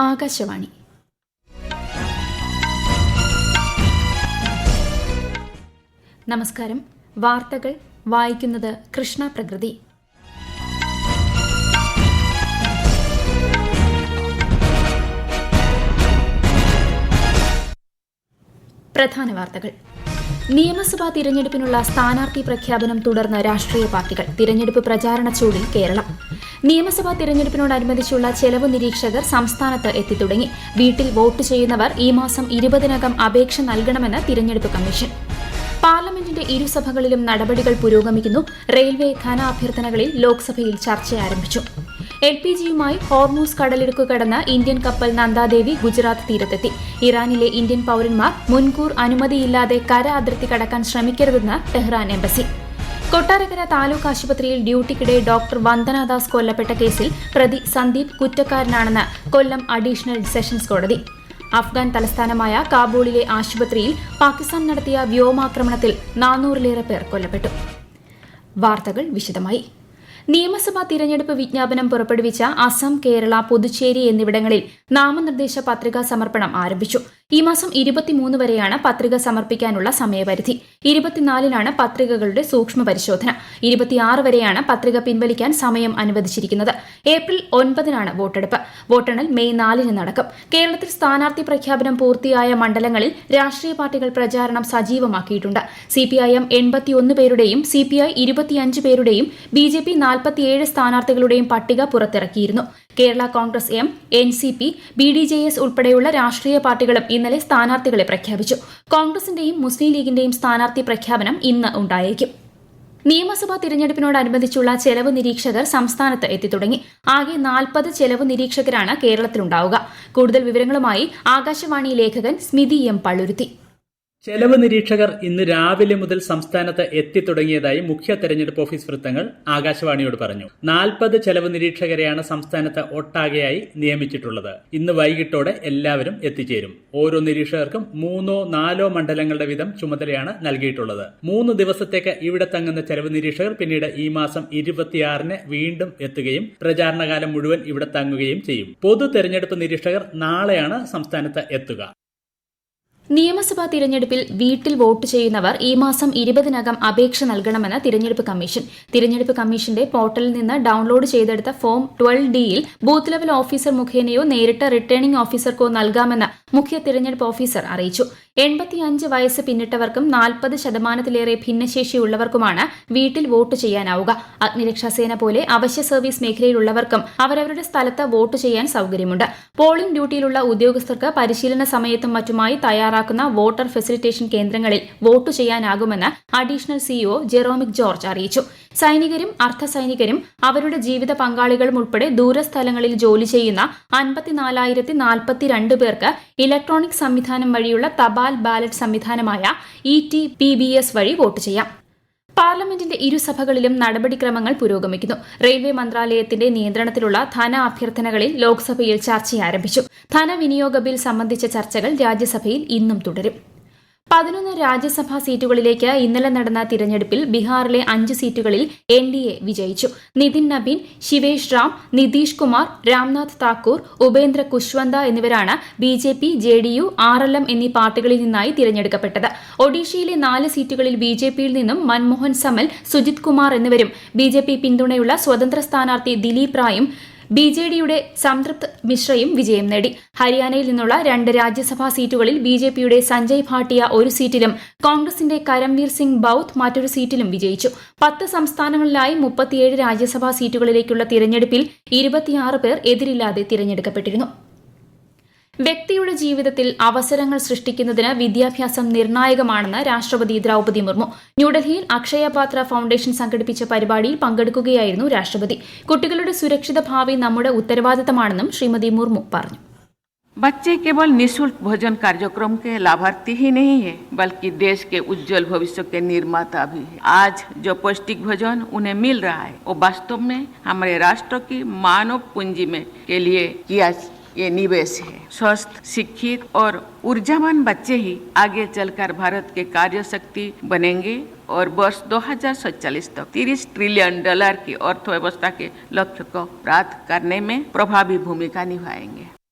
ആകാശവാണി. നമസ്കാരം. വാർത്തകൾ വായിക്കുന്നത് കൃഷ്ണ പ്രകൃതി. പ്രധാന വാർത്തകൾ. നിയമസഭാ തിരഞ്ഞെടുപ്പിനുള്ള സ്ഥാനാർത്ഥി പ്രഖ്യാപനം തുടർന്ന് രാഷ്ട്രീയ പാർട്ടികൾ. തിരഞ്ഞെടുപ്പ് പ്രചാരണ ചൂടിൽ കേരളം. നിയമസഭാ തിരഞ്ഞെടുപ്പിനോടനുബന്ധിച്ചുള്ള ചെലവ് നിരീക്ഷകർ സംസ്ഥാനത്ത് എത്തിത്തുടങ്ങി. വീട്ടിൽ വോട്ട് ചെയ്യുന്നവർ ഈ മാസം 20-നകം അപേക്ഷ നൽകണമെന്ന് തിരഞ്ഞെടുപ്പ് കമ്മീഷൻ. പാർലമെന്റിന്റെ ഇരുസഭകളിലും നടപടികൾ പുരോഗമിക്കുന്നു. റെയിൽവേ ധന അഭ്യർത്ഥനകളിൽ ലോക്സഭയിൽ ചർച്ച ആരംഭിച്ചു. LPG-യുമായി ഹോർമൂസ് കടലിടുക്ക് കടന്ന് ഇന്ത്യൻ കപ്പൽ നന്ദാദേവി ഗുജറാത്ത് തീരത്തെത്തി. ഇറാനിലെ ഇന്ത്യൻ പൌരന്മാർ മുൻകൂർ അനുമതിയില്ലാതെ കര അതിർത്തി കടക്കാൻ ശ്രമിക്കരുതെന്ന് ടെഹ്റാൻ എംബസി. കൊട്ടാരക്കര താലൂക്ക് ആശുപത്രിയിൽ ഡ്യൂട്ടിക്കിടെ ഡോക്ടർ വന്ദനാദാസ് കൊല്ലപ്പെട്ട കേസിൽ പ്രതി സന്ദീപ് കുറ്റക്കാരനാണെന്ന് കൊല്ലം അഡീഷണൽ സെഷൻസ് കോടതി. അഫ്ഗാൻ തലസ്ഥാനമായ കാബൂളിലെ ആശുപത്രിയിൽ പാകിസ്ഥാൻ നടത്തിയ വ്യോമാക്രമണത്തിൽ 400-ലേറെ പേർ കൊല്ലപ്പെട്ടു. വാർത്തകൾ വിശദമായി. നിയമസഭാ തിരഞ്ഞെടുപ്പ് വിജ്ഞാപനം പുറപ്പെടുവിച്ച അസം, കേരള, പുതുച്ചേരി എന്നിവിടങ്ങളിൽ നാമനിർദ്ദേശ പത്രികാ സമർപ്പണം ആരംഭിച്ചു. ഈ മാസം 23 വരെയാണ് പത്രിക സമർപ്പിക്കാനുള്ള സമയപരിധി. 24-നാണ് പത്രികകളുടെ സൂക്ഷ്മ പരിശോധന. 26 വരെയാണ് പത്രിക പിൻവലിക്കാൻ സമയം അനുവദിച്ചിരിക്കുന്നത്. ഏപ്രിൽ 9-നാണ് വോട്ടെടുപ്പ്. വോട്ടെണ്ണൽ മെയ് 4-ന് നടക്കും. കേരളത്തിൽ സ്ഥാനാർത്ഥി പ്രഖ്യാപനം പൂർത്തിയായ മണ്ഡലങ്ങളിൽ രാഷ്ട്രീയ പാർട്ടികൾ പ്രചാരണം സജീവമാക്കിയിട്ടുണ്ട്. CPIM 81 പേരുടെയും CPI 25 പേരുടെയും BJP 47 സ്ഥാനാർത്ഥികളുടെയും പട്ടിക പുറത്തിറക്കിയിരുന്നു. Kerala Congress M, NCP, BDJS ഉൾപ്പെടെയുള്ള രാഷ്ട്രീയ പാർട്ടികളും ഇന്നലെ സ്ഥാനാർത്ഥികളെ പ്രഖ്യാപിച്ചു. കോൺഗ്രസിന്റെയും മുസ്ലിം ലീഗിന്റെയും സ്ഥാനാർത്ഥി പ്രഖ്യാപനം ഇന്ന് ഉണ്ടായേക്കും. നിയമസഭാ തിരഞ്ഞെടുപ്പിനോടനുബന്ധിച്ചുള്ള ചെലവ് നിരീക്ഷകർ സംസ്ഥാനത്ത് എത്തിത്തുടങ്ങി. ആകെ 40 ചെലവ് നിരീക്ഷകരാണ് കേരളത്തിലുണ്ടാവുക. കൂടുതൽ വിവരങ്ങളുമായി ആകാശവാണി ലേഖകൻ സ്മിതി M. പള്ളുരുത്തി. ചെലവ് നിരീക്ഷകർ ഇന്ന് രാവിലെ മുതൽ സംസ്ഥാനത്ത് എത്തിത്തുടങ്ങിയതായി മുഖ്യ തെരഞ്ഞെടുപ്പ് ഓഫീസ് വൃത്തങ്ങൾ ആകാശവാണിയോട് പറഞ്ഞു. 40 ചെലവ് നിരീക്ഷകരെയാണ് സംസ്ഥാനത്ത് ഒട്ടാകെയായി നിയമിച്ചിട്ടുള്ളത്. ഇന്ന് വൈകിട്ടോടെ എല്ലാവരും എത്തിച്ചേരും. ഓരോ നിരീക്ഷകർക്കും 3-4 മണ്ഡലങ്ങളുടെ വീതം ചുമതലയാണ് നൽകിയിട്ടുള്ളത്. 3 ദിവസത്തേക്ക് ഇവിടെ തങ്ങുന്ന ചെലവ് നിരീക്ഷകർ പിന്നീട് ഈ മാസം 26-ന് വീണ്ടും എത്തുകയും പ്രചാരണകാലം മുഴുവൻ ഇവിടെ തങ്ങുകയും ചെയ്യും. പൊതു തെരഞ്ഞെടുപ്പ് നിരീക്ഷകർ നാളെയാണ് സംസ്ഥാനത്ത് എത്തുക. നിയമസഭാ തിരഞ്ഞെടുപ്പിൽ വീട്ടിൽ വോട്ട് ചെയ്യുന്നവർ ഈ മാസം 20-നകം അപേക്ഷ നൽകണമെന്ന് തിരഞ്ഞെടുപ്പ് കമ്മീഷൻ. തിരഞ്ഞെടുപ്പ് കമ്മീഷന്റെ പോർട്ടലിൽ നിന്ന് ഡൌൺലോഡ് ചെയ്തെടുത്ത ഫോം 12D-യിൽ ബൂത്ത് ലെവൽ ഓഫീസർ മുഖേനയോ നേരിട്ട് റിട്ടേണിംഗ് ഓഫീസർക്കോ നൽകാമെന്ന് മുഖ്യ തിരഞ്ഞെടുപ്പ് ഓഫീസർ അറിയിച്ചു. 85 വയസ്സ് പിന്നിട്ടവർക്കും 40%-ലേറെ ഭിന്നശേഷിയുള്ളവർക്കുമാണ് വീട്ടിൽ വോട്ട് ചെയ്യാനാവുക. അഗ്നിരക്ഷാസേന പോലെ അവശ്യ സർവീസ് മേഖലയിലുള്ളവർക്കും അവരവരുടെ സ്ഥലത്ത് വോട്ട് ചെയ്യാൻ സൌകര്യമുണ്ട്. പോളിംഗ് ഡ്യൂട്ടിയിലുള്ള ഉദ്യോഗസ്ഥർക്ക് പരിശീലന സമയത്തും മറ്റുമായി തയ്യാറാക്കുന്ന വോട്ടർ ഫെസിലിറ്റേഷൻ കേന്ദ്രങ്ങളിൽ വോട്ട് ചെയ്യാനാകുമെന്ന് അഡീഷണൽ CEO ജെറോമിക് ജോർജ് അറിയിച്ചു. സൈനികരും അർദ്ധസൈനികരും അവരുടെ ജീവിത പങ്കാളികളും ഉൾപ്പെടെ ദൂരസ്ഥലങ്ങളിൽ ജോലി ചെയ്യുന്ന 54,042 പേർക്ക് ഇലക്ട്രോണിക് സംവിധാനം വഴിയുള്ള തപാൽ ബാലറ്റ് സംവിധാനമായ ETPBS വഴി വോട്ട് ചെയ്യാം. പാർലമെന്റിന്റെ ഇരുസഭകളിലും നടപടിക്രമങ്ങൾ പുരോഗമിക്കുന്നു. റെയിൽവേ മന്ത്രാലയത്തിന്റെ നിയന്ത്രണത്തിലുള്ള ധന അഭ്യർത്ഥനകളിൽ ലോക്സഭയിൽ ചർച്ച ആരംഭിച്ചു. ധനവിനിയോഗ ബിൽ സംബന്ധിച്ച ചർച്ചകൾ രാജ്യസഭയിൽ ഇന്നും തുടരും. 11 രാജ്യസഭാ സീറ്റുകളിലേക്ക് ഇന്നലെ നടന്ന തിരഞ്ഞെടുപ്പിൽ ബീഹാറിലെ 5 സീറ്റുകളിൽ NDA വിജയിച്ചു. നിതിൻ നബീൻ, ശിവേഷ് റാം, നിതീഷ് കുമാർ, രാംനാഥ് താക്കൂർ, ഉപേന്ദ്ര കുശ്വന്ത എന്നിവരാണ് BJP, JDU, RLM എന്നീ പാർട്ടികളിൽ നിന്നായി തിരഞ്ഞെടുക്കപ്പെട്ടത്. ഒഡീഷയിലെ 4 സീറ്റുകളിൽ BJPയിൽ നിന്നും മൻമോഹൻ സമൽ, സുജിത് കുമാർ എന്നിവരും BJP പിന്തുണയുള്ള സ്വതന്ത്ര സ്ഥാനാർത്ഥി ദിലീപ് റായും BJDയുടെ സംതൃപ്ത് മിശ്രയും വിജയം നേടി. ഹരിയാനയിൽ നിന്നുള്ള 2 രാജ്യസഭാ സീറ്റുകളിൽ BJPയുടെ സഞ്ജയ് ഭാട്ടിയ ഒരു സീറ്റിലും കോൺഗ്രസിന്റെ കരംവീർ സിംഗ് ബൌത്ത് മറ്റൊരു സീറ്റിലും വിജയിച്ചു. 10 സംസ്ഥാനങ്ങളിലായി 37 രാജ്യസഭാ സീറ്റുകളിലേക്കുള്ള തിരഞ്ഞെടുപ്പിൽ 26 പേർ എതിരില്ലാതെ തിരഞ്ഞെടുക്കപ്പെട്ടിരുന്നു. വ്യക്തിയുടെ ജീവിതത്തിൽ അവസരങ്ങൾ സൃഷ്ടിക്കുന്നതിന് വിദ്യാഭ്യാസം നിർണായകമാണെന്ന് രാഷ്ട്രപതി ദ്രൌപദി മുർമു. ന്യൂഡൽഹിയിൽ അക്ഷയപാത്ര ഫൌണ്ടേഷൻ സംഘടിപ്പിച്ച പരിപാടിയിൽ പങ്കെടുക്കുകയായിരുന്നു രാഷ്ട്രപതി. കുട്ടികളുടെ സുരക്ഷിത ഭാവി നമ്മുടെ ഉത്തരവാദിത്തമാണെന്നും ശ്രീമതി മുർമു പറഞ്ഞു. बच्चे केवल निःशुल्क भोजन कार्यक्रम के लाभार्थी ही नहीं है, बल्कि देश के उज्जवल भविष्य के निर्माता भी है। आज जो पौष्टिक भोजन उन्हें मिल रहा है वो वास्तव में हमारे राष्ट्र की मानव पूंजी में के लिए किया ये निवेश है। स्वस्थ, शिक्षित और ऊर्जावान बच्चे ही आगे चलकर भारत के कार्य शक्ति बनेंगे और वर्ष 2047 तक $30 ट्रिलियन की अर्थव्यवस्था के लक्ष्य को प्राप्त करने में प्रभावी भूमिका निभाएंगे।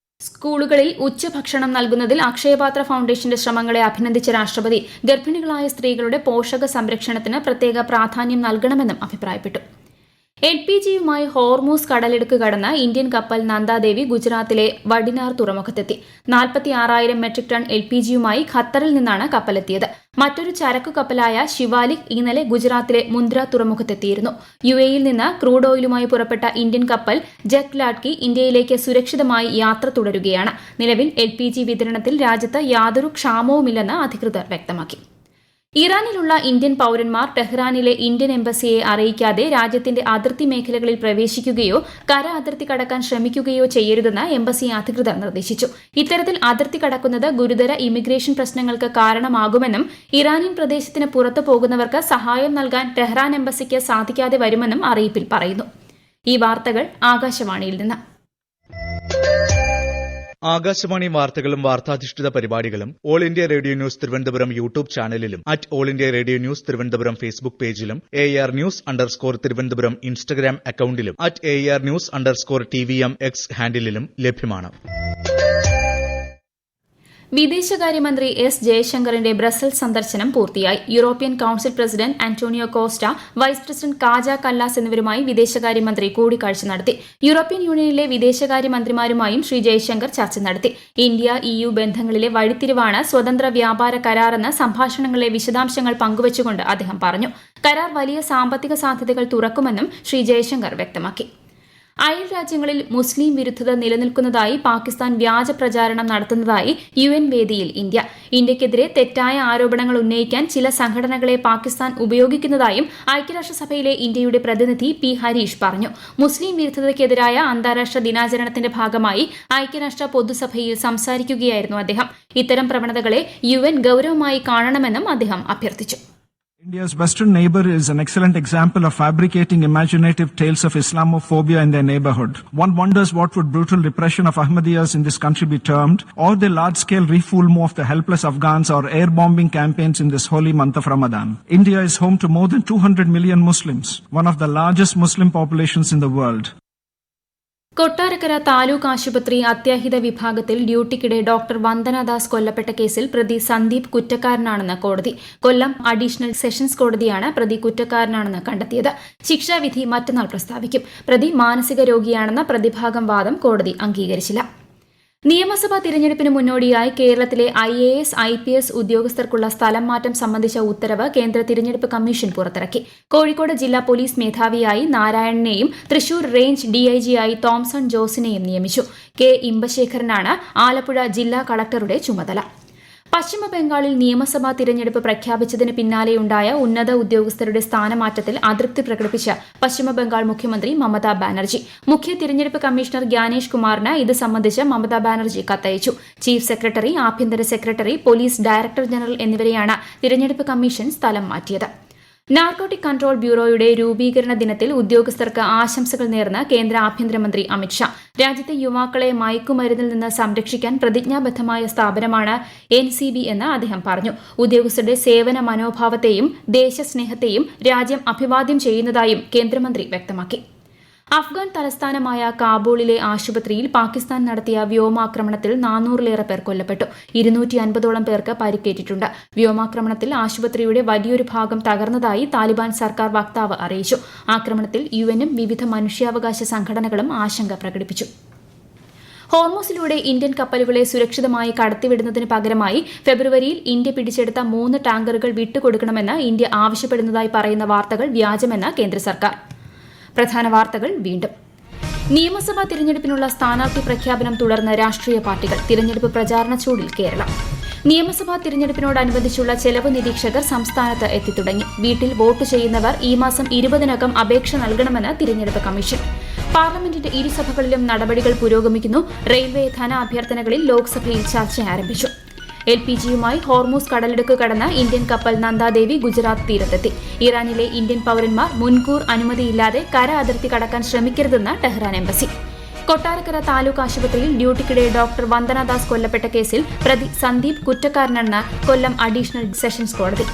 സ്കൂളുകളിൽ ഉച്ചഭക്ഷണം നൽകുന്നതിൽ അക്ഷയപാത്ര ഫൌണ്ടേഷന്റെ ശ്രമങ്ങളെ അഭിനന്ദിച്ച രാഷ്ട്രപതി ഗർഭിണികളായ സ്ത്രീകളുടെ പോഷക സംരക്ഷണത്തിന് പ്രത്യേക പ്രാധാന്യം നൽകണമെന്നും അഭിപ്രായപ്പെട്ടു. LPGയുമായി ഹോർമൂസ് കടലിടുക്ക് കടന്ന ഇന്ത്യൻ കപ്പൽ നന്ദാദേവി ഗുജറാത്തിലെ വഡിനാർ തുറമുഖത്തെത്തി. 46,000 മെട്രിക് ടൺ LPGയുമായി ഖത്തറിൽ നിന്നാണ് കപ്പലെത്തിയത്. മറ്റൊരു ചരക്കു കപ്പലായ ശിവാലിക് ഇന്നലെ ഗുജറാത്തിലെ മുന്ദ്ര തുറമുഖത്തെത്തിയിരുന്നു. UAEയിൽ നിന്ന് ക്രൂഡ് ഓയിലുമായി പുറപ്പെട്ട ഇന്ത്യൻ കപ്പൽ ജഗ് ലാഡ്കി ഇന്ത്യയിലേക്ക് സുരക്ഷിതമായി യാത്ര തുടരുകയാണ്. നിലവിൽ LPG വിതരണത്തിൽ രാജ്യത്ത് യാതൊരു ക്ഷാമവുമില്ലെന്ന് അധികൃതർ വ്യക്തമാക്കി. ഇറാനിലുള്ള ഇന്ത്യൻ പൌരന്മാർ ടെഹ്റാനിലെ ഇന്ത്യൻ എംബസിയെ അറിയിക്കാതെ രാജ്യത്തിന്റെ അതിർത്തി മേഖലകളിൽ പ്രവേശിക്കുകയോ കര അതിർത്തി കടക്കാൻ ശ്രമിക്കുകയോ ചെയ്യരുതെന്ന് എംബസി അധികൃതർ നിർദ്ദേശിച്ചു. ഇത്തരത്തിൽ അതിർത്തി കടക്കുന്നത് ഗുരുതര ഇമിഗ്രേഷൻ പ്രശ്നങ്ങൾക്ക് കാരണമാകുമെന്നും ഇറാനിയൻ പ്രദേശത്തിന് പുറത്തു പോകുന്നവർക്ക് സഹായം നൽകാൻ ടെഹ്റാൻ എംബസിക്ക് സാധിക്കാതെ വരുമെന്നും അറിയിപ്പിൽ പറയുന്നു. ഈ വാർത്തകൾ ആകാശവാണിയിൽ നിന്ന്. ആകാശവാണി വാർത്തകളും വാർത്താധിഷ്ഠിത പരിപാടികളും all India radio news Thiruvananthapuram YouTube ചാനലിലും @all India radio news Thiruvananthapuram Facebook പേജിലും AR News_ തിരുവനന്തപുരം ഇൻസ്റ്റഗ്രാം അക്കൌണ്ടിലും @AR News_TVM X ഹാൻഡിലും ലഭ്യമാണ്. വിദേശകാര്യമന്ത്രി എസ് ജയശങ്കറിന്റെ ബ്രസൽസ് സന്ദർശനം പൂർത്തിയായി. European council president Antonio Costa, vice president Kaja Kallas എന്നിവരുമായി വിദേശകാര്യമന്ത്രി കൂടിക്കാഴ്ച നടത്തി. യൂറോപ്യൻ യൂണിയനിലെ വിദേശകാര്യമന്ത്രിമാരുമായും ശ്രീ ജയശങ്കർ ചർച്ച നടത്തി. ഇന്ത്യ-EU ബന്ധങ്ങളിലെ വഴിത്തിരിവാണ് സ്വതന്ത്ര വ്യാപാര കരാറെന്ന് സംഭാഷണങ്ങളിലെ വിശദാംശങ്ങൾ പങ്കുവച്ചുകൊണ്ട് അദ്ദേഹം പറഞ്ഞു. കരാർ വലിയ സാമ്പത്തിക സാധ്യതകൾ തുറക്കുമെന്നും ശ്രീ ജയശങ്കർ വ്യക്തമാക്കി. അയൽ രാജ്യങ്ങളിൽ മുസ്ലിം വിരുദ്ധത നിലനിൽക്കുന്നതായി പാകിസ്ഥാൻ വ്യാജ പ്രചാരണം നടത്തുന്നതായി UN വേദിയിൽ ഇന്ത്യ. ഇന്ത്യക്കെതിരെ തെറ്റായ ആരോപണങ്ങൾ ഉന്നയിക്കാൻ ചില സംഘടനകളെ പാകിസ്ഥാൻ ഉപയോഗിക്കുന്നതായും ഐക്യരാഷ്ട്രസഭയിലെ ഇന്ത്യയുടെ പ്രതിനിധി P. ഹരീഷ് പറഞ്ഞു. മുസ്ലിം വിരുദ്ധതയ്ക്കെതിരായ അന്താരാഷ്ട്ര ദിനാചരണത്തിന്റെ ഭാഗമായി ഐക്യരാഷ്ട്ര പൊതുസഭയിൽ സംസാരിക്കുകയായിരുന്നു അദ്ദേഹം. ഇത്തരം പ്രവണതകളെ UN ഗൌരവമായി കാണണമെന്നും അദ്ദേഹം അഭ്യർത്ഥിച്ചു. India's western neighbor is an excellent example of fabricating imaginative tales of Islamophobia in their neighborhood. One wonders what would brutal repression of Ahmadiyas in this country be termed, or the large-scale refoulement of the helpless Afghans or air-bombing campaigns in this holy month of Ramadan. India is home to more than 200 million Muslims, one of the largest Muslim populations in the world. Kottarakkara taluk ആശുപത്രി അത്യാഹിത വിഭാഗത്തിൽ ഡ്യൂട്ടിക്കിടെ doctor Vandana Das കൊല്ലപ്പെട്ട കേസിൽ പ്രതി സന്ദീപ് കുറ്റക്കാരനാണെന്ന് കോടതി. കൊല്ലം additional sessions കോടതിയാണ് പ്രതി കുറ്റക്കാരനാണെന്ന് കണ്ടെത്തിയത്. ശിക്ഷാവിധി മറ്റന്നാൾ പ്രസ്താവിക്കും. പ്രതി മാനസിക രോഗിയാണെന്ന പ്രതിഭാഗം വാദം കോടതി അംഗീകരിച്ചില്ല. നിയമസഭാ തിരഞ്ഞെടുപ്പിന് മുന്നോടിയായി കേരളത്തിലെ IAS, IPS ഉദ്യോഗസ്ഥർക്കുള്ള സ്ഥലം മാറ്റം സംബന്ധിച്ച ഉത്തരവ് കേന്ദ്ര തിരഞ്ഞെടുപ്പ് കമ്മീഷൻ പുറത്തിറക്കി. കോഴിക്കോട് ജില്ലാ പോലീസ് മേധാവിയായി നാരായണനെയും തൃശൂർ റേഞ്ച് DIGയായി തോംസൺ ജോസിനെയും നിയമിച്ചു. K. ഇമ്പശേഖരനാണ് ആലപ്പുഴ ജില്ലാ കളക്ടറുടെ ചുമതല. പശ്ചിമബംഗാളിൽ നിയമസഭാ തിരഞ്ഞെടുപ്പ് പ്രഖ്യാപിച്ചതിന് പിന്നാലെയുണ്ടായ ഉന്നത ഉദ്യോഗസ്ഥരുടെ സ്ഥാനമാറ്റത്തിൽ അതൃപ്തി പ്രകടിപ്പിച്ച് പശ്ചിമബംഗാൾ മുഖ്യമന്ത്രി മമതാ ബാനർജി. മുഖ്യ തിരഞ്ഞെടുപ്പ് കമ്മീഷണർ ഗ്യാനേഷ് കുമാറിന് ഇത് സംബന്ധിച്ച് മമതാ ബാനർജി കത്തയച്ചു. ചീഫ് സെക്രട്ടറി, ആഭ്യന്തര സെക്രട്ടറി, പോലീസ് ഡയറക്ടർ ജനറൽ എന്നിവരെയാണ് തിരഞ്ഞെടുപ്പ് കമ്മീഷൻ സ്ഥലം മാറ്റിയത്. നാർക്കോട്ടിക് കൺട്രോൾ ബ്യൂറോയുടെ രൂപീകരണ ദിനത്തിൽ ഉദ്യോഗസ്ഥർക്ക് ആശംസകൾ നേർന്ന് കേന്ദ്ര ആഭ്യന്തരമന്ത്രി അമിത്ഷാ. രാജ്യത്തെ യുവാക്കളെ മയക്കുമരുന്നിൽ നിന്ന് സംരക്ഷിക്കാൻ പ്രതിജ്ഞാബദ്ധമായ സ്ഥാപനമാണ് NCB എന്ന് അദ്ദേഹം പറഞ്ഞു. ഉദ്യോഗസ്ഥരുടെ സേവന മനോഭാവത്തെയും ദേശസ്നേഹത്തെയും രാജ്യം അഭിവാദ്യം ചെയ്യുന്നതായും കേന്ദ്രമന്ത്രി വ്യക്തമാക്കി. അഫ്ഗാൻ തലസ്ഥാനമായ കാബൂളിലെ ആശുപത്രിയിൽ പാകിസ്ഥാൻ നടത്തിയ വ്യോമാക്രമണത്തിൽ 400-ലേറെ പേർ കൊല്ലപ്പെട്ടു. 250ഓളം പേർക്ക് പരിക്കേറ്റിട്ടുണ്ട്. വ്യോമാക്രമണത്തിൽ ആശുപത്രിയുടെ വലിയൊരു ഭാഗം തകർന്നതായി താലിബാൻ സർക്കാർ വക്താവ് അറിയിച്ചു. ആക്രമണത്തിൽ UN-ഉം വിവിധ മനുഷ്യാവകാശ സംഘടനകളും ആശങ്ക പ്രകടിപ്പിച്ചു. ഹോർമൂസിലൂടെ ഇന്ത്യൻ കപ്പലുകളെ സുരക്ഷിതമായി കടത്തിവിടുന്നതിന് പകരമായി ഫെബ്രുവരിയിൽ ഇന്ത്യ പിടിച്ചെടുത്ത 3 ടാങ്കറുകൾ വിട്ടുകൊടുക്കണമെന്ന് ഇന്ത്യ ആവശ്യപ്പെടുന്നതായി പറയുന്ന വാർത്തകൾ വ്യാജമെന്ന് കേന്ദ്ര സർക്കാർ. പ്രധാന വാർത്തകൾ വീണ്ടും. നിയമസഭാ തിരഞ്ഞെടുപ്പിനുള്ള സ്ഥാനാർത്ഥി പ്രഖ്യാപനം തുടർന്ന് രാഷ്ട്രീയ പാർട്ടികൾ. തിരഞ്ഞെടുപ്പ് പ്രചാരണ ചൂടിൽ കേരളം. നിയമസഭാ തിരഞ്ഞെടുപ്പിനോടനുബന്ധിച്ചുള്ള ചെലവ് നിരീക്ഷകർ സംസ്ഥാനത്ത് എത്തിത്തുടങ്ങി. വീട്ടിൽ വോട്ട് ചെയ്യുന്നവർ ഈ മാസം 20-നകം അപേക്ഷ നൽകണമെന്ന് തിരഞ്ഞെടുപ്പ് കമ്മീഷൻ. പാർലമെന്റിന്റെ ഇരുസഭകളിലും നടപടികൾ പുരോഗമിക്കുന്നു. റെയിൽവേ ധന അഭ്യർത്ഥനകളിൽ ലോക്സഭയിൽ ചർച്ച ആരംഭിച്ചു. LPGയുമായി ഹോർമൂസ് കടലിടുക്ക് കടന്ന ഇന്ത്യൻ കപ്പൽ നന്ദാദേവി ഗുജറാത്ത് തീരത്തെത്തി. ഇറാനിലെ ഇന്ത്യൻ പൌരന്മാർ മുൻകൂർ അനുമതിയില്ലാതെ കര അതിർത്തി കടക്കാൻ ശ്രമിക്കരുതെന്ന് ടെഹ്റാൻ എംബസി. കൊട്ടാരക്കര താലൂക്ക് ആശുപത്രിയിൽ ഡ്യൂട്ടിക്കിടെ ഡോക്ടർ വന്ദനദാസ് കൊല്ലപ്പെട്ട കേസിൽ പ്രതി സന്ദീപ് കുറ്റക്കാരനെന്ന് കൊല്ലം അഡീഷണൽ സെഷൻസ് കോടതി.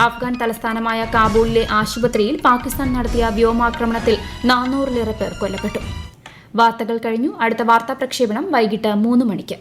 അഫ്ഗാൻ തലസ്ഥാനമായ കാബൂളിലെ ആശുപത്രിയിൽ പാകിസ്ഥാൻ നടത്തിയ വ്യോമാക്രമണത്തിൽ 400-ലേറെ പേർ കൊല്ലപ്പെട്ടു. വാർത്തകൾ കഴിഞ്ഞു. അടുത്ത വാർത്താ പ്രക്ഷേപണം വൈകിട്ട് 3 മണിക്ക്.